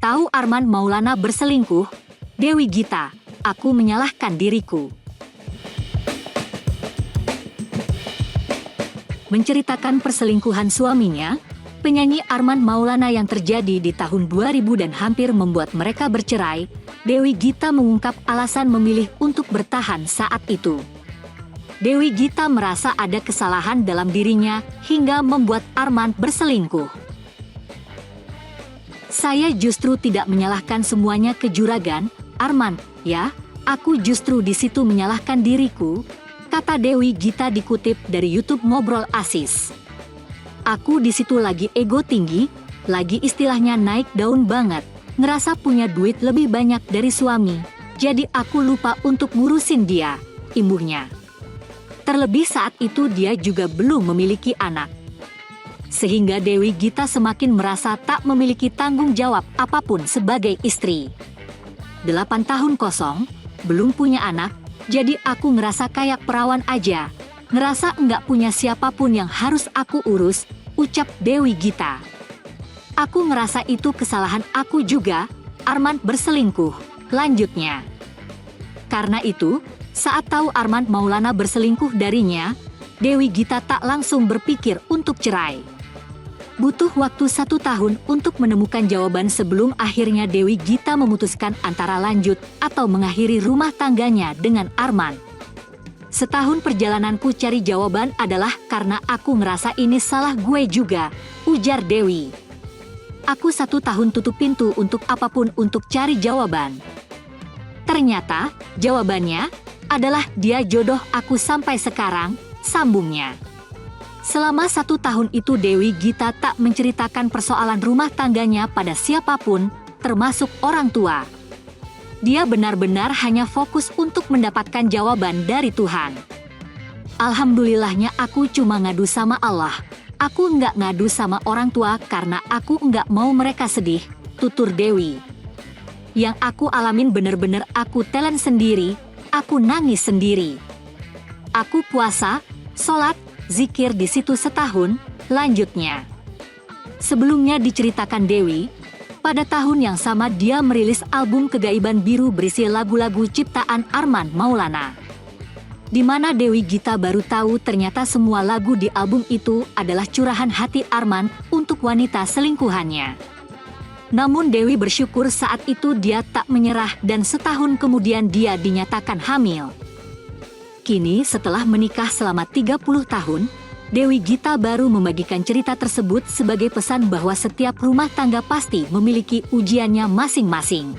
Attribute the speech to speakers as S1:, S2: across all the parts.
S1: tahu Arman Maulana berselingkuh, Dewi Gita, aku menyalahkan diriku. Menceritakan perselingkuhan suaminya, penyanyi Arman Maulana yang terjadi di tahun 2000 dan hampir membuat mereka bercerai, Dewi Gita mengungkap alasan memilih untuk bertahan saat itu. Dewi Gita merasa ada kesalahan dalam dirinya hingga membuat Arman berselingkuh. Saya justru tidak menyalahkan semuanya ke juragan, Arman, ya, aku justru di situ menyalahkan diriku, kata Dewi Gita dikutip dari YouTube Ngobrol Asis. Aku di situ lagi ego tinggi, lagi istilahnya naik daun banget, ngerasa punya duit lebih banyak dari suami, jadi aku lupa untuk ngurusin dia, imbuhnya. Terlebih saat itu dia juga belum memiliki anak. Sehingga Dewi Gita semakin merasa tak memiliki tanggung jawab apapun sebagai istri. 8 tahun kosong, belum punya anak, jadi aku ngerasa kayak perawan aja, ngerasa enggak punya siapapun yang harus aku urus, ucap Dewi Gita. Aku ngerasa itu kesalahan aku juga, Arman berselingkuh, lanjutnya. Karena itu, saat tahu Arman Maulana berselingkuh darinya, Dewi Gita tak langsung berpikir untuk cerai. Butuh waktu 1 tahun untuk menemukan jawaban sebelum akhirnya Dewi Gita memutuskan antara lanjut atau mengakhiri rumah tangganya dengan Arman. Setahun perjalananku cari jawaban adalah karena aku ngerasa ini salah gue juga, ujar Dewi. Aku 1 tahun tutup pintu untuk apapun untuk cari jawaban. Ternyata, jawabannya adalah dia jodoh aku sampai sekarang, sambungnya. Selama 1 tahun itu Dewi Gita tak menceritakan persoalan rumah tangganya pada siapapun, termasuk orang tua. Dia benar-benar hanya fokus untuk mendapatkan jawaban dari Tuhan. Alhamdulillahnya aku cuma ngadu sama Allah. Aku nggak ngadu sama orang tua karena aku nggak mau mereka sedih, tutur Dewi. Yang aku alamin bener-bener aku telan sendiri, aku nangis sendiri. Aku puasa, sholat, zikir di situ setahun, lanjutnya. Sebelumnya diceritakan Dewi, pada tahun yang sama dia merilis album Kegaiban Biru berisi lagu-lagu ciptaan Arman Maulana. Di mana Dewi Gita baru tahu ternyata semua lagu di album itu adalah curahan hati Arman untuk wanita selingkuhannya. Namun Dewi bersyukur saat itu dia tak menyerah dan setahun kemudian dia dinyatakan hamil. Kini setelah menikah selama 30 tahun, Dewi Gita baru membagikan cerita tersebut sebagai pesan bahwa setiap rumah tangga pasti memiliki ujiannya masing-masing.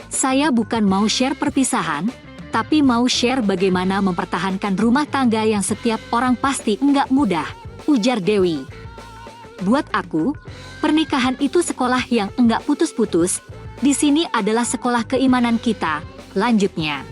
S1: Saya bukan mau share perpisahan, tapi mau share bagaimana mempertahankan rumah tangga yang setiap orang pasti enggak mudah, ujar Dewi. Buat aku, pernikahan itu sekolah yang enggak putus-putus, di sini adalah sekolah keimanan kita, lanjutnya.